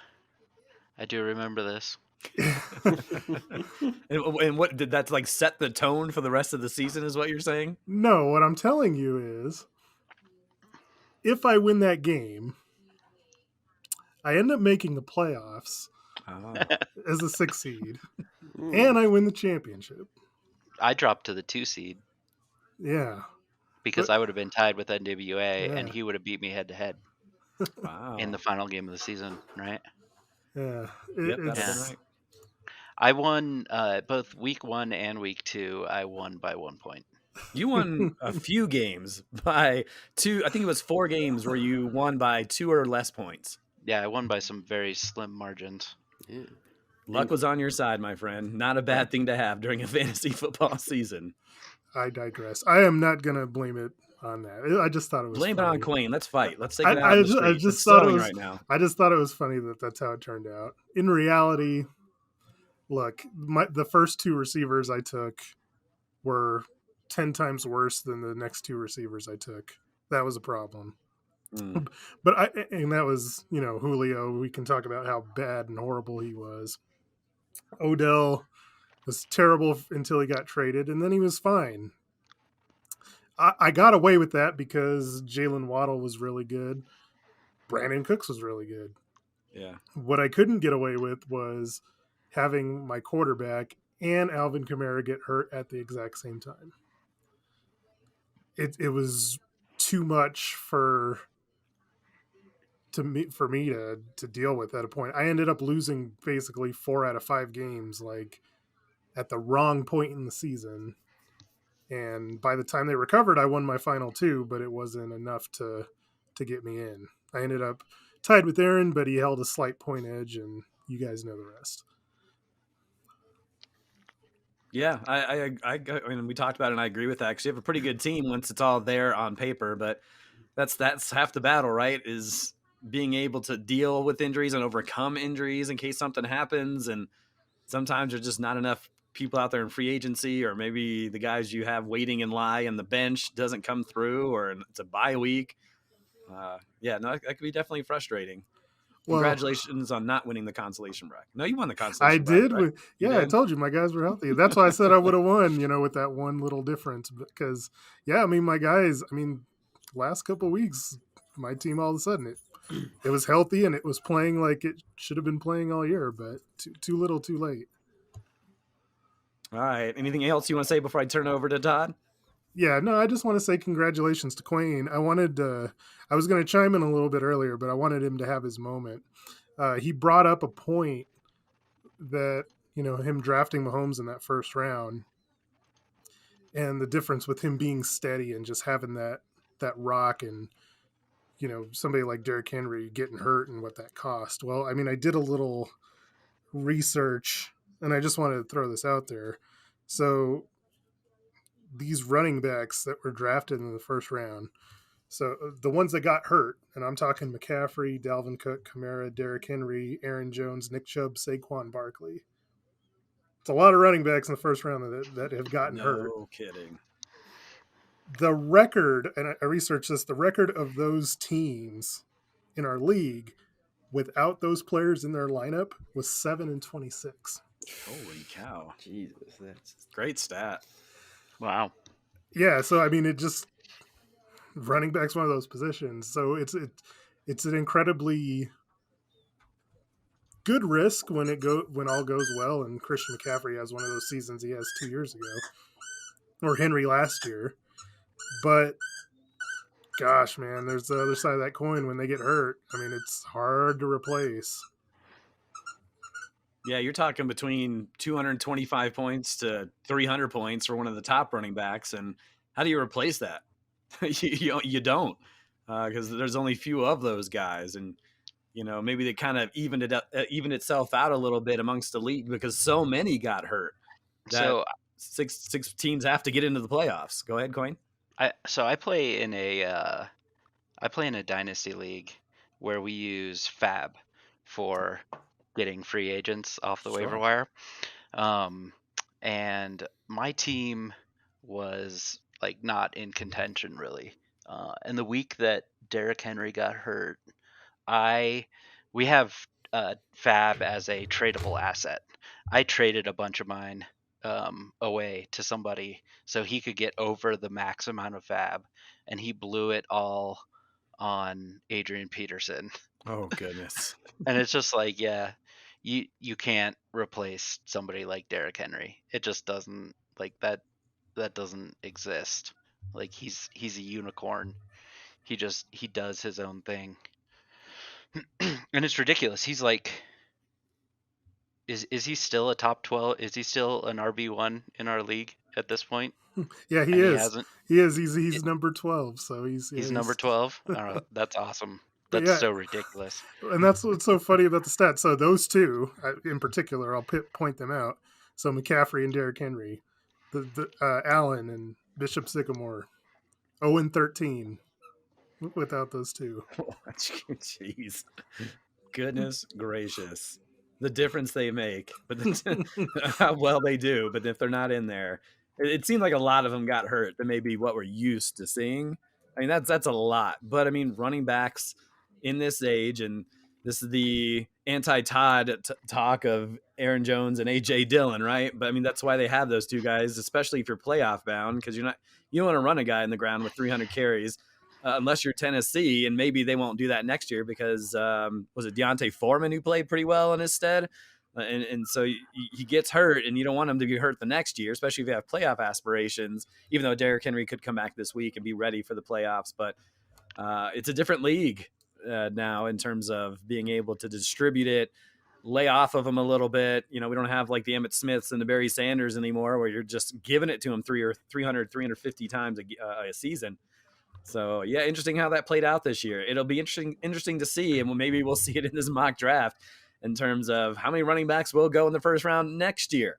I do remember this. And what did that like set the tone for the rest of the season? Is what you're saying? No, what I'm telling you is, if I win that game, I end up making the playoffs as a 6th seed, and I win the championship. I dropped to the 2 seed. Yeah. Because I would have been tied with NWA, and he would have beat me head to head. Wow. In the final game of the season, right? Yeah. Right. I won both week 1 and week 2. I won by 1 point. You won a few games by 2. I think it was 4 games where you won by 2 or less points. Yeah, I won by some very slim margins. Yeah. Luck was on your side, my friend. Not a bad thing to have during a fantasy football season. I digress. I am not going to blame it on that. I just thought it was blame funny. it on Quayne. Let's fight. Let's take it out. I just thought it was right now. I just thought it was funny that that's how it turned out. In reality, look, the first 2 receivers I took were 10 times worse than the next 2 receivers I took. That was a problem. But that was, Julio. We can talk about how bad and horrible he was. Odell was terrible until he got traded, and then he was fine. I got away with that because Jalen Waddle was really good. Brandon Cooks was really good. Yeah. What I couldn't get away with was having my quarterback and Alvin Kamara get hurt at the exact same time. It was too much for for me to deal with at a point. I ended up losing basically 4 out of 5 games, like at the wrong point in the season. And by the time they recovered, I won my final 2, but it wasn't enough to get me in. I ended up tied with Aaron, but he held a slight point edge, and you guys know the rest. Yeah, I mean, we talked about it, and I agree with that. Because you have a pretty good team once it's all there on paper, but that's half the battle, right? Is being able to deal with injuries and overcome injuries in case something happens. And sometimes there's just not enough people out there in free agency, or maybe the guys you have waiting in line and the bench doesn't come through, or it's a bye week. Yeah, no, that could be definitely frustrating. Congratulations on not winning the consolation bracket. No, you won the consolation bracket. I right? did. Yeah, I told you my guys were healthy. That's why I said I would have won, with that one little difference. Because, yeah, I mean, my guys, last couple of weeks, my team all of a sudden, it was healthy and it was playing like it should have been playing all year, but too little, too late. All right. Anything else you want to say before I turn it over to Todd? Yeah, no, I just want to say congratulations to Quayne. I was going to chime in a little bit earlier, but I wanted him to have his moment. He brought up a point that, him drafting Mahomes in that first round and the difference with him being steady and just having that rock, and, somebody like Derrick Henry getting hurt and what that cost. Well, I mean, I did a little research and I just wanted to throw this out there. So these running backs that were drafted in the first round, so the ones that got hurt, and I'm talking McCaffrey, Dalvin Cook, Kamara, Derrick Henry, Aaron Jones, Nick Chubb, Saquon Barkley. It's a lot of running backs in the first round that have gotten hurt. No kidding. The record, and I researched this, the record of those teams in our league without those players in their lineup was 7-26. Holy cow. Jesus, that's Great stat. Wow. Yeah, so I mean, it just, running back's one of those positions. So it's an incredibly good risk when all goes well. And Christian McCaffrey has one of those seasons he has 2 years ago, or Henry last year. But gosh, man, there's the other side of that coin when they get hurt. I mean, it's hard to replace. Yeah, you're talking between 225 points to 300 points for one of the top running backs. And how do you replace that? you don't, because there's only few of those guys. And, maybe they kind of evened itself out a little bit amongst the league because so many got hurt. So six teams have to get into the playoffs. Go ahead, Coin. I play in a dynasty league where we use Fab for getting free agents off the waiver wire. And my team was like not in contention really. And the week that Derrick Henry got hurt, we have Fab as a tradable asset. I traded a bunch of mine away to somebody so he could get over the max amount of Fab, and he blew it all on Adrian Peterson. Oh goodness. And it's just like, yeah, you can't replace somebody like Derrick Henry. It just doesn't, like, that doesn't exist. Like, he's a unicorn. He does his own thing. And it's ridiculous. He's like, is he still a top 12? Is he still an RB1 in our league at this point? Yeah, he is. He's number 12. So he's number 12. That's awesome. That's so ridiculous. And that's what's so funny about the stats. So those two in particular, I'll point them out. So McCaffrey and Derrick Henry, the Allen and Bishop Sycamore, 0-13 without those two. Jeez. Goodness gracious. The difference they make, but how well they do. But if they're not in there, it seemed like a lot of them got hurt than maybe what we're used to seeing. I mean, that's a lot. But I mean, running backs in this age, and this is the anti-Todd talk of Aaron Jones and AJ Dillon, right? But I mean, that's why they have those two guys, especially if you're playoff bound, because you don't want to run a guy in the ground with 300 carries. Unless you're Tennessee, and maybe they won't do that next year because was it Deontay Foreman who played pretty well in his stead? And so he gets hurt, and you don't want him to get hurt the next year, especially if you have playoff aspirations, even though Derrick Henry could come back this week and be ready for the playoffs. But it's a different league now in terms of being able to distribute it, lay off of them a little bit. We don't have like the Emmitt Smiths and the Barry Sanders anymore, where you're just giving it to them 350 times a season. So yeah, interesting how that played out this year. It'll be interesting to see, and maybe we'll see it in this mock draft in terms of how many running backs will go in the first round next year.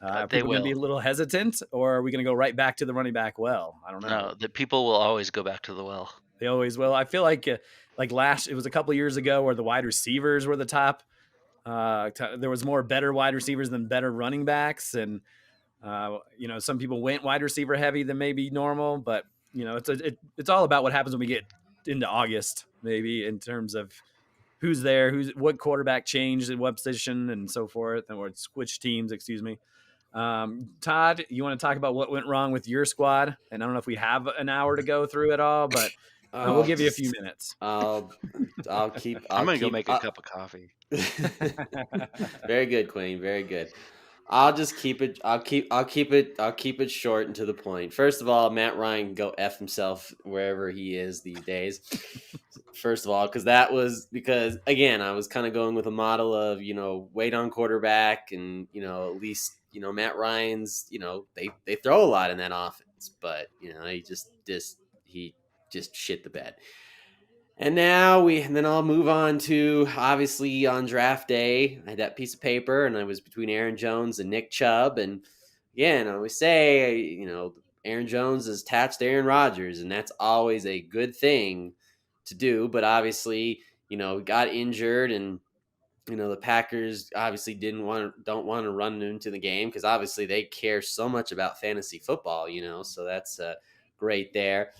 Are people going to be a little hesitant, or are we going to go right back to the running back well? I don't know. No, the people will always go back to the well. They always will. I feel like it was a couple of years ago where the wide receivers were the top. There was more better wide receivers than better running backs, and some people went wide receiver heavy than maybe normal, but it's all about what happens when we get into August, maybe in terms of who's there, what quarterback changed in what position and so forth, or switch teams, excuse me. Todd, you want to talk about what went wrong with your squad? And I don't know if we have an hour to go through it all, but we'll give you a few minutes. I'm gonna go make a cup of coffee. Very good, Queen. Very good. I'll just keep it. I'll keep it short and to the point. First of all, Matt Ryan can go F himself wherever he is these days. First of all, because again, I was kind of going with a model of wait on quarterback, and at least Matt Ryan's they throw a lot in that offense, but he just shit the bed. And then I'll move on to, obviously, on draft day, I had that piece of paper, and I was between Aaron Jones and Nick Chubb. And again, I always say, Aaron Jones is attached to Aaron Rodgers, and that's always a good thing to do. But obviously, got injured, and the Packers obviously don't want to run into the game because obviously they care so much about fantasy football, so that's great there.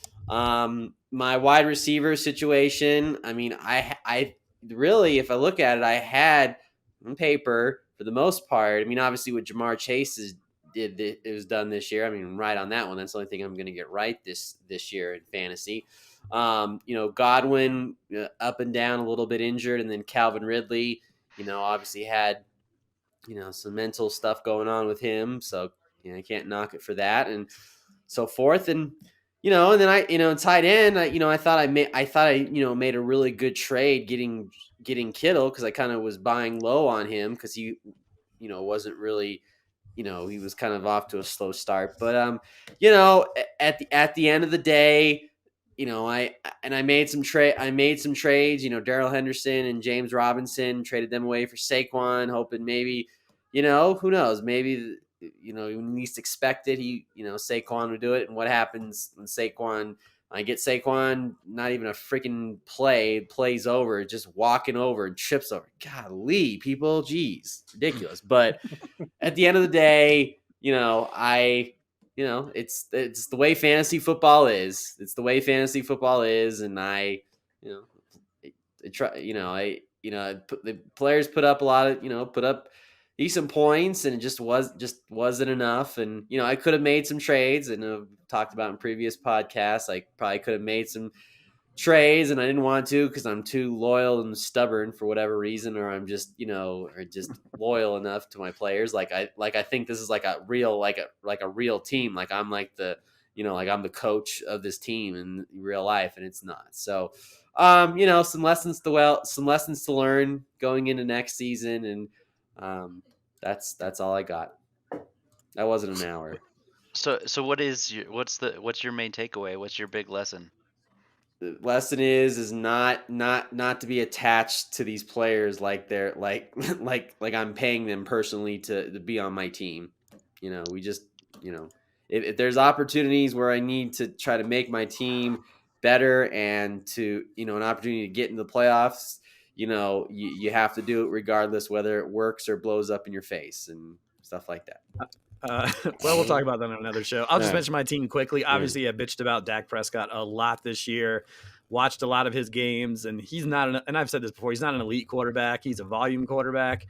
My wide receiver situation, I mean, I really, if I look at it, I had on paper for the most part. I mean, obviously what Jamar Chase it was done this year. I mean, right on that one. That's the only thing I'm going to get right this year in fantasy. Godwin up and down, a little bit injured, and then Calvin Ridley, obviously had some mental stuff going on with him, so I can't knock it for that and so forth. And and then I tight end, I thought I made a really good trade getting Kittle, because I kind of was buying low on him because he wasn't really he was kind of off to a slow start, but at the end of the day, I made some trades. Darrell Henderson and James Robinson, traded them away for Saquon, hoping maybe, who knows, maybe when least expected, Saquon would do it. And what happens when I get Saquon, not even a freaking plays over, just walking over and trips over. Golly, people, geez, ridiculous. But at the end of the day, it's the way fantasy football is. It's the way fantasy football is, and the players put up a lot of put up decent points, and it just wasn't enough. And I could have made some trades, and I've talked about in previous podcasts. I probably could have made some trades, and I didn't want to because I'm too loyal and stubborn for whatever reason, or I'm just or just loyal enough to my players. Like I think this is like a real real team. Like I'm like I'm the coach of this team in real life, and it's not. So some lessons to learn going into next season, and that's all I got. That wasn't an hour. So what's your main takeaway? What's your big lesson? The lesson is not to be attached to these players like they're like I'm paying them personally to be on my team. We just if there's opportunities where I need to try to make my team better and to an opportunity to get into the playoffs, you have to do it regardless whether it works or blows up in your face and stuff like that. Well, we'll talk about that on another show. I'll just mention my team quickly. Obviously, I bitched about Dak Prescott a lot this year. Watched a lot of his games, and he's not and I've said this before, he's not an elite quarterback. He's a volume quarterback,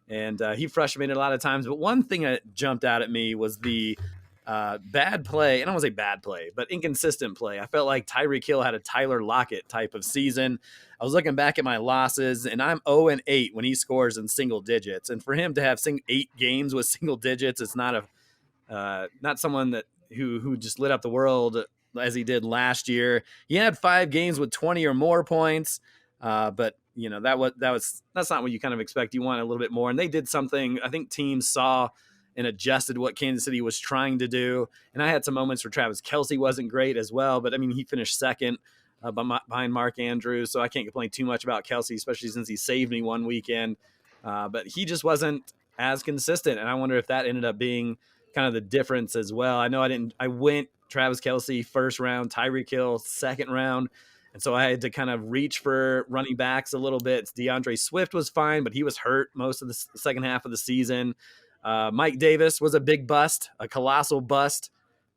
and he frustrated me a lot of times. But one thing that jumped out at me was the bad play. And I don't want to say bad play, but inconsistent play. I felt like Tyreek Hill had a Tyler Lockett type of season. I was looking back at my losses, and I'm 0-8 when he scores in single digits. And for him to have 8 games with single digits, it's not someone that who just lit up the world as he did last year. He had 5 games with 20 or more points. But that's not what you kind of expect. You want a little bit more. And they did something, I think teams saw and adjusted what Kansas City was trying to do. And I had some moments where Travis Kelce wasn't great as well, but I mean, he finished second behind Mark Andrews. So I can't complain too much about Kelce, especially since he saved me one weekend. But he just wasn't as consistent. And I wonder if that ended up being kind of the difference as well. I know I went Travis Kelce first round, Tyreek Hill second round. And so I had to kind of reach for running backs a little bit. DeAndre Swift was fine, but he was hurt most of the second half of the season. Mike Davis was a big bust, a colossal bust.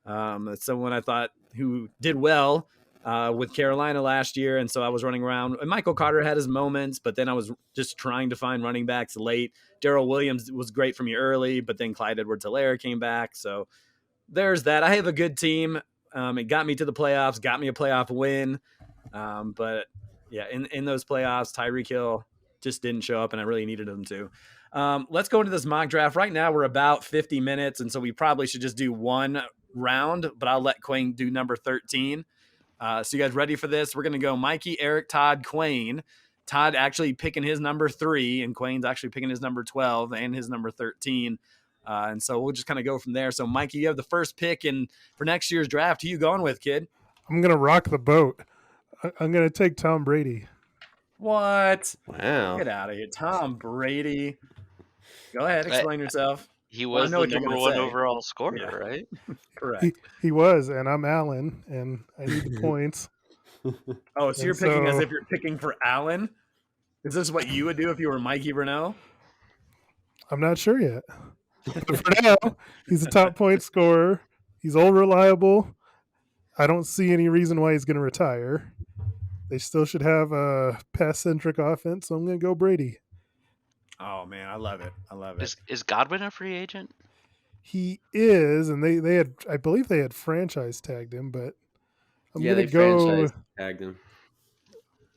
Someone I thought who did well with Carolina last year. And so I was running around. And Michael Carter had his moments, but then I was just trying to find running backs late. Darrell Williams was great for me early, but then Clyde Edwards-Helaire came back. So there's that. I have a good team. It got me to the playoffs, got me a playoff win. But yeah, in those playoffs, Tyreek Hill just didn't show up, and I really needed him to. Let's go into this mock draft. Right now, we're about 50 minutes, and so we probably should just do one round, but I'll let Quayne do number 13. So you guys ready for this? We're going to go Mikey, Eric, Todd, Quayne. Todd actually picking his number 3, and Quayne's actually picking his number 12 and his number 13. And so we'll just kind of go from there. So, Mikey, you have the first pick, and for next year's draft, who you going with, kid? I'm going to rock the boat. I'm going to take Tom Brady. What? Wow. Get out of here. Tom Brady. Go ahead. Explain yourself. He was the number 1 overall scorer, right? Correct. He was, and I'm Allen, and I need the points. Oh, so you're picking as if you're picking for Allen? Is this what you would do if you were Mikey Renault? I'm not sure yet. But for now, he's a top point scorer. He's all reliable. I don't see any reason why he's going to retire. They still should have a pass-centric offense, so I'm going to go Brady. Oh, man, I love it. I love it. Is Godwin a free agent? He is, and they had, I believe they had franchise tagged him, but I'm going to go. Franchise tagged him.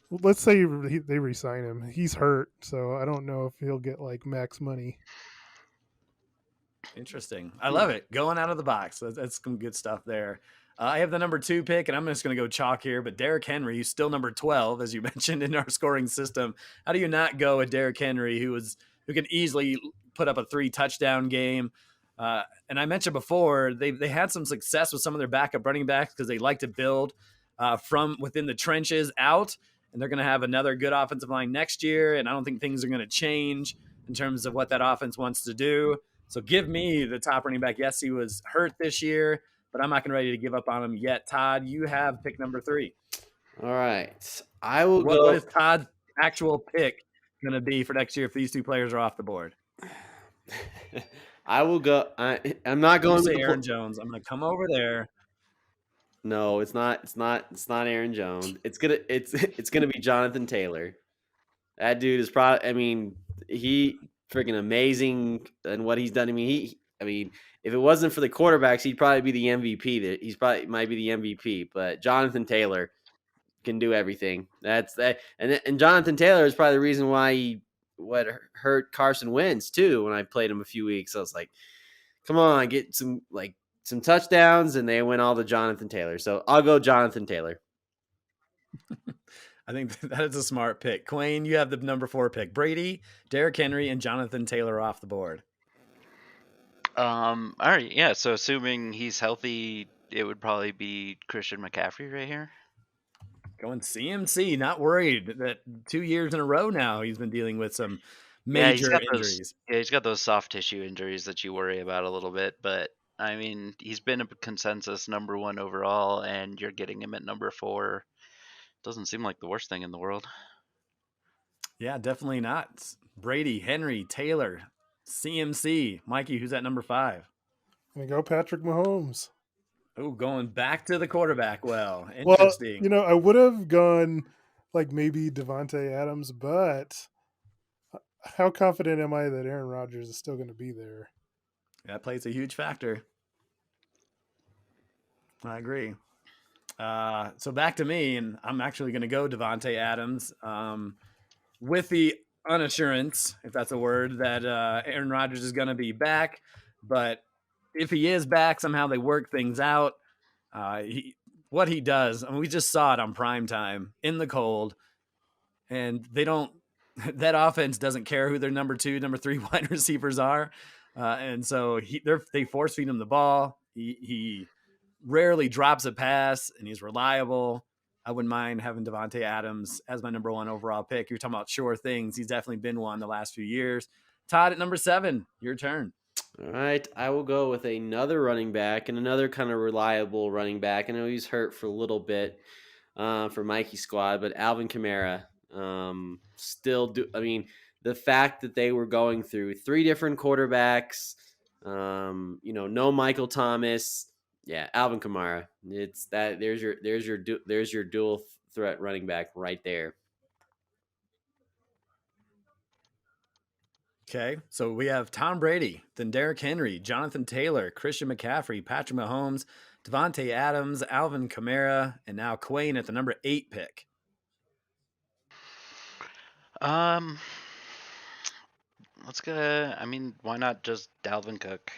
Let's say they re-sign him. He's hurt, so I don't know if he'll get like max money. Interesting. I love it. Going out of the box. That's some good stuff there. I have the number 2 pick, and I'm just going to go chalk here. But Derrick Henry, who's still number 12, as you mentioned in our scoring system. How do you not go with Derrick Henry, who can easily put up a 3-touchdown game? And I mentioned before they had some success with some of their backup running backs because they like to build from within the trenches out. And they're going to have another good offensive line next year. And I don't think things are going to change in terms of what that offense wants to do. So give me the top running back. Yes, he was hurt this year, but I'm not going to ready to give up on him yet. Todd, you have pick number 3. All right. I will go. What is Todd's actual pick going to be for next year if these 2 players are off the board? I will go. I'm not going to with say Aaron Jones. I'm going to come over there. No, it's not. It's not Aaron Jones. It's gonna be Jonathan Taylor. That dude is probably. I mean, he freaking amazing and what he's done. I mean, if it wasn't for the quarterbacks, he'd probably be the MVP. He's probably might be the MVP. But Jonathan Taylor can do everything. That's that. And Jonathan Taylor is probably the reason why he hurt Carson Wentz too. When I played him a few weeks, I was like, come on, get some touchdowns, and they went all to Jonathan Taylor. So I'll go Jonathan Taylor. I think that is a smart pick. Quayne, you have the number 4 pick. Brady, Derrick Henry, and Jonathan Taylor off the board. All right, yeah. So assuming he's healthy, it would probably be Christian McCaffrey right here. Going CMC, not worried that 2 years in a row now he's been dealing with some major injuries. He's got those soft tissue injuries that you worry about a little bit, but I mean, he's been a consensus number 1 overall, and you're getting him at number 4. Doesn't seem like the worst thing in the world. Yeah, definitely not. Brady, Henry, Taylor, CMC. Mikey, who's at number 5? I'm going to go Patrick Mahomes. Oh, going back to the quarterback. Well, interesting. Well, I would have gone like maybe Devontae Adams, but how confident am I that Aaron Rodgers is still going to be there? That plays a huge factor. I agree. So back to me, and I'm actually going to go Devontae Adams with the unassurance, if that's a word, that Aaron Rodgers is going to be back. But if he is back, somehow they work things out. What he does, I mean, we just saw it on primetime in the cold. and they don't. That offense doesn't care who their number 2, number 3 wide receivers are, and so they force feed him the ball. He rarely drops a pass, and he's reliable. I wouldn't mind having Davante Adams as my number 1 overall pick. You're talking about sure things. He's definitely been one the last few years. Todd at number 7, your turn. All right, I will go with another running back and another kind of reliable running back. I know he's hurt for a little bit for Mikey's squad, but Alvin Kamara still do. I mean, the fact that they were going through 3 different quarterbacks, no Michael Thomas. Yeah, Alvin Kamara. It's that. There's your dual threat running back right there. Okay, so we have Tom Brady, then Derrick Henry, Jonathan Taylor, Christian McCaffrey, Patrick Mahomes, Davante Adams, Alvin Kamara, and now Quayne at the number 8 pick. Let's go. I mean, why not just Dalvin Cook?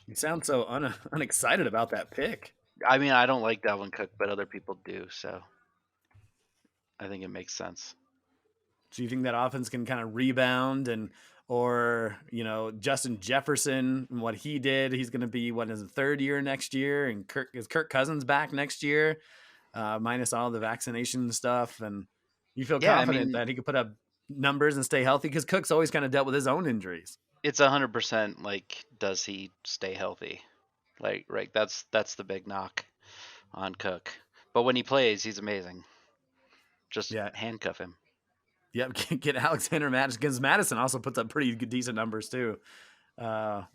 You sound so unexcited about that pick. I mean, I don't like Dalvin Cook, but other people do, so I think it makes sense. Do you think that offense can kind of rebound or Justin Jefferson and what he did? He's going to be his 3rd year next year, and Kirk Cousins back next year, minus all the vaccination stuff, and you feel confident that he could put up numbers and stay healthy because Cook's always kind of dealt with his own injuries. It's 100% like, does he stay healthy? Like, right, that's the big knock on Cook. But when he plays, he's amazing. Just handcuff him. Yep, get Alexander Madison, because Madison also puts up pretty decent numbers too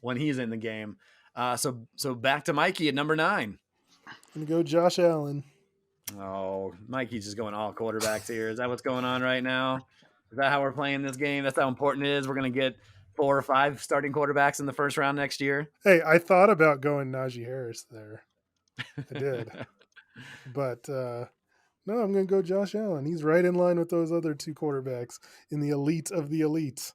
when he's in the game. So back to Mikey at number 9. I'm gonna go Josh Allen. Oh, Mikey's just going all quarterbacks here. Is that what's going on right now? Is that how we're playing this game? That's how important it is. We're going to get 4 or 5 starting quarterbacks in the first round next year. Hey, I thought about going Najee Harris there. I did. But no, I'm going to go Josh Allen. He's right in line with those other 2 quarterbacks in the elite of the elite.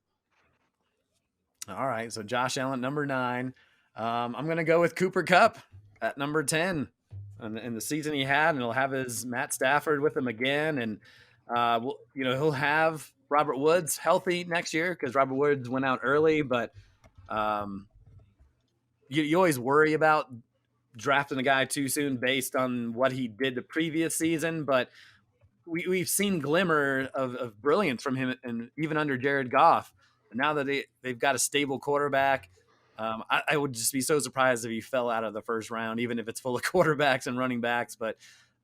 All right, so Josh Allen, number 9. I'm going to go with Cooper Kupp at number 10. And the season he had, and he'll have his Matt Stafford with him again. And, he'll have Robert Woods healthy next year because Robert Woods went out early. But you always worry about drafting a guy too soon based on what he did the previous season. But we've seen glimmer of brilliance from him, and even under Jared Goff. And now that they've got a stable quarterback, I would just be so surprised if he fell out of the first round, even if it's full of quarterbacks and running backs. But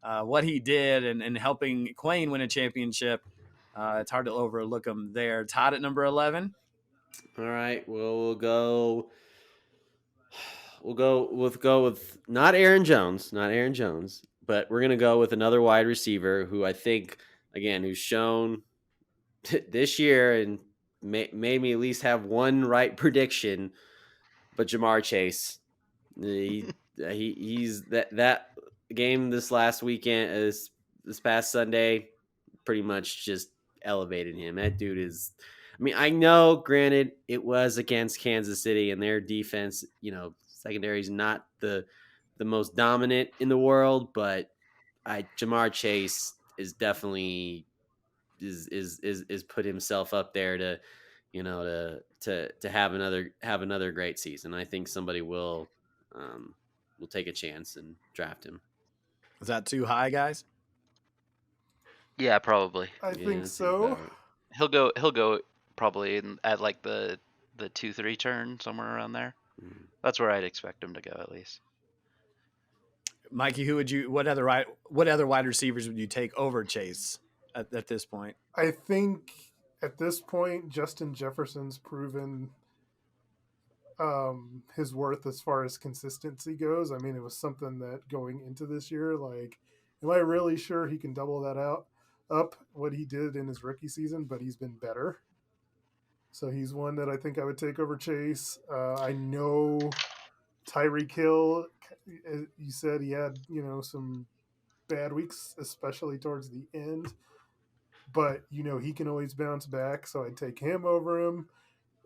what he did and helping Quayne win a championship, it's hard to overlook him there. Todd at number 11. All right, we'll go with not Aaron Jones, but we're gonna go with another wide receiver who I think, again, who's shown this year and made me at least have one right prediction. But Jamar Chase, he's that game this last weekend, this past Sunday, pretty much just elevated him. That dude is. I mean, I know, granted, it was against Kansas City and their defense, secondary is not the most dominant in the world, but Jamar Chase is definitely is put himself up there to have another great season. I think somebody will take a chance and draft him. Is that too high, guys? Yeah, probably. I think so. He'll go probably at like the 2-3 turn, somewhere around there. Mm. That's where I'd expect him to go, at least. Mikey, what other wide receivers would you take over Chase at this point? I think at this point, Justin Jefferson's proven his worth as far as consistency goes. I mean, it was something that going into this year, like, am I really sure he can double that up what he did in his rookie season? But he's been better. So he's one that I think I would take over Chase. I know Tyreek Hill, you said he had, some bad weeks, especially towards the end. But, he can always bounce back, so I'd take him over him.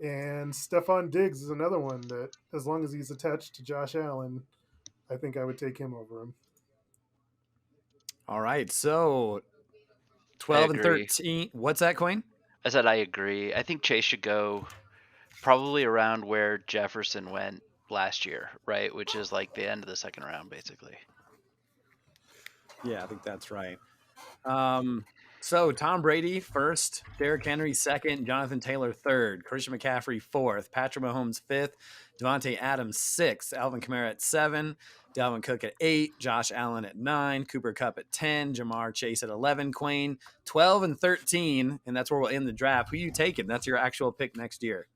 And Stephon Diggs is another one that, as long as he's attached to Josh Allen, I think I would take him over him. All right, so 12 and agree. 13. What's that, Queen? I said I agree. I think Chase should go probably around where Jefferson went last year, right? Which is like the end of the second round, basically. Yeah, I think that's right. So Tom Brady first, Derrick Henry second, Jonathan Taylor third, Christian McCaffrey fourth, Patrick Mahomes fifth, Devontae Adams sixth, Alvin Kamara at 7, Dalvin Cook at 8, Josh Allen at 9, Cooper Kupp at 10, Jamar Chase at 11, Quayne 12 and 13, and that's where we'll end the draft. Who you taking? That's your actual pick next year.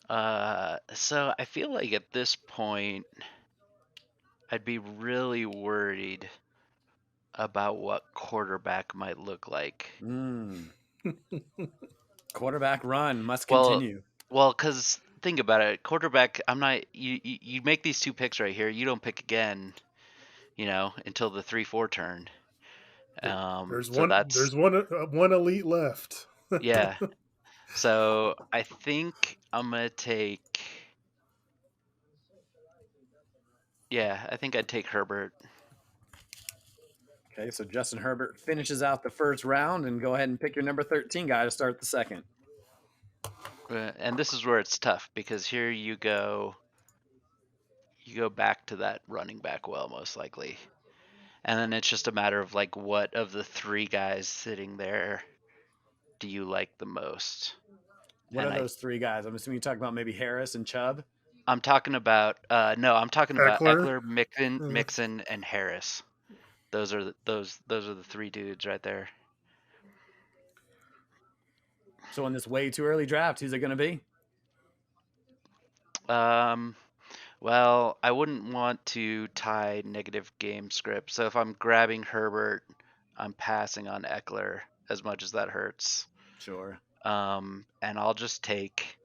So I feel like at this point, I'd be really worried about what quarterback might look like. Quarterback run must Well, continue. well, because think about it, quarterback. I'm not. You make these two picks right here. You don't pick again, until the 3-4 turn. There's So one. that's There's one elite left. yeah. So I think I'm gonna take. Yeah, I think I'd take Herbert. Okay, so Justin Herbert finishes out the first round, and go ahead and pick your number 13 guy to start the second. And this is where it's tough because here you go back to that running back well, most likely. And then it's just a matter of like what of the three guys sitting there do you like the most? What And are those three guys? I'm assuming you're talking about maybe Harris and Chubb. I'm talking about I'm talking about Eckler? Eckler, Mixon, and Harris. Those are the three dudes right there. So in this way too early draft, who's it going to be? Well, I wouldn't want to tie negative game script. So if I'm grabbing Herbert, I'm passing on Eckler as much as that hurts. Sure. And I'll just take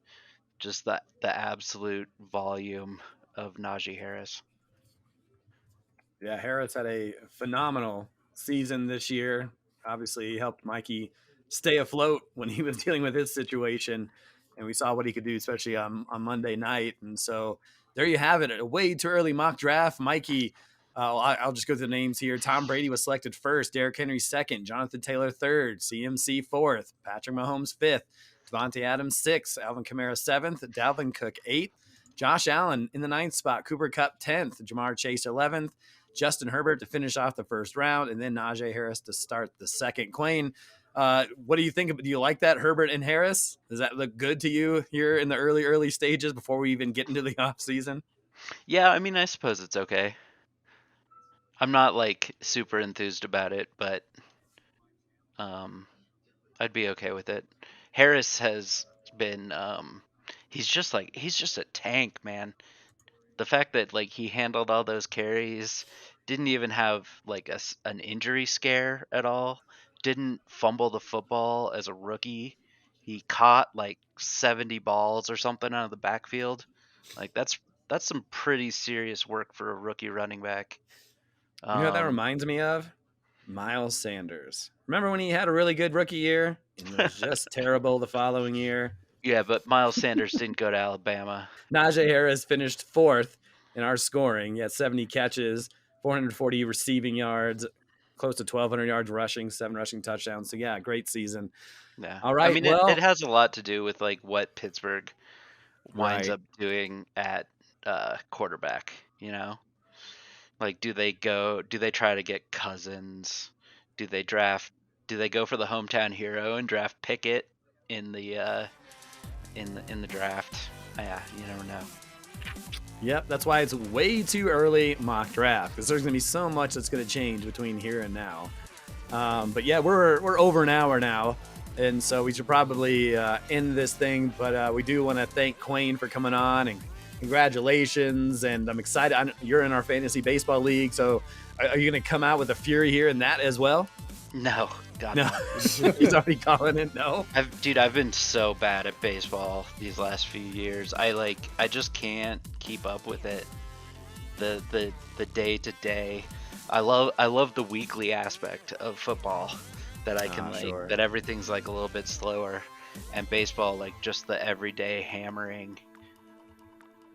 the absolute volume of Najee Harris. Yeah, Harris had a phenomenal season this year. Obviously, he helped Mikey stay afloat when he was dealing with his situation, and we saw what he could do, especially on Monday night. And so there you have it, a way too early mock draft. Mikey, I'll just go through the names here. Tom Brady was selected first, Derrick Henry second, Jonathan Taylor third, CMC fourth, Patrick Mahomes fifth, Devontae Adams sixth, Alvin Kamara seventh, Dalvin Cook eighth, Josh Allen in the 9th spot, Cooper Kupp 10th, Jamar Chase 11th, Justin Herbert to finish off the first round, and then Najee Harris to start the second. Quayne, what do you think? Do you like that, Herbert and Harris? Does that look good to you here in the early stages before we even get into the offseason? Yeah, I mean, I suppose it's okay. I'm not like super enthused about it, but I'd be okay with it. Harris has been he's just a tank, man. The fact that like he handled all those carries, didn't even have like an injury scare at all, didn't fumble the football as a rookie. He caught like 70 balls or something out of the backfield. Like that's some pretty serious work for a rookie running back. You know what that reminds me of? Miles Sanders. Remember when he had a really good rookie year and was just terrible the following year? Yeah, but Miles Sanders didn't go to Alabama. Najee Harris finished fourth in our scoring. He had 70 catches, 440 receiving yards, close to 1,200 yards rushing, 7 rushing touchdowns. So, yeah, great season. Yeah. All right, I mean, it has a lot to do with like what Pittsburgh winds up doing at quarterback, Like, do they try to get Cousins? Do they go for the hometown hero and draft Pickett in the draft? Yeah, you never know. Yep, that's why it's way too early mock draft, because there's going to be so much that's going to change between here and now. But yeah, we're over an hour now, and so we should probably end this thing. But we do want to thank Quayne for coming on, and congratulations. And I'm excited. You're in our fantasy baseball league, so are you going to come out with a fury here in that as well? No, God, no. He's already calling it. No, I've been so bad at baseball these last few years. I just can't keep up with it. The day to day. I love the weekly aspect of football, that I can that everything's like a little bit slower, and baseball like just the everyday hammering.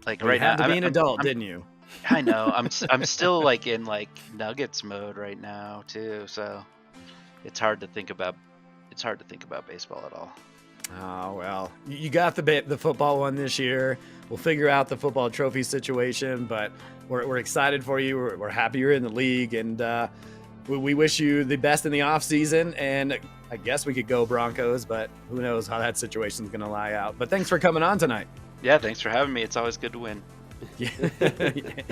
Like well, right you had now, to be an adult, didn't you? I know. I'm still like in like Nuggets mode right now too. So it's hard to think about baseball at all. Oh, well, you got the football one this year. We'll figure out the football trophy situation, but we're excited for you. We're happy you're in the league, and we wish you the best in the off season. And I guess we could go Broncos, but who knows how that situation's going to lie out. But thanks for coming on tonight. Yeah, thanks for having me. It's always good to win. Yeah,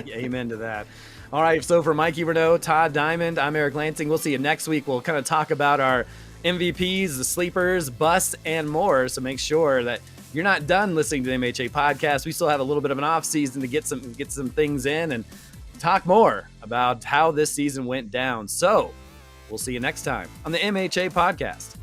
amen to that. All right, so for Mikey Renaud, Todd Diamond, I'm Eric Lansing. We'll see you next week. We'll kind of talk about our MVPs, the sleepers, busts, and more. So make sure that you're not done listening to the MHA podcast. We still have a little bit of an off season to get some things in and talk more about how this season went down. So we'll see you next time on the MHA podcast.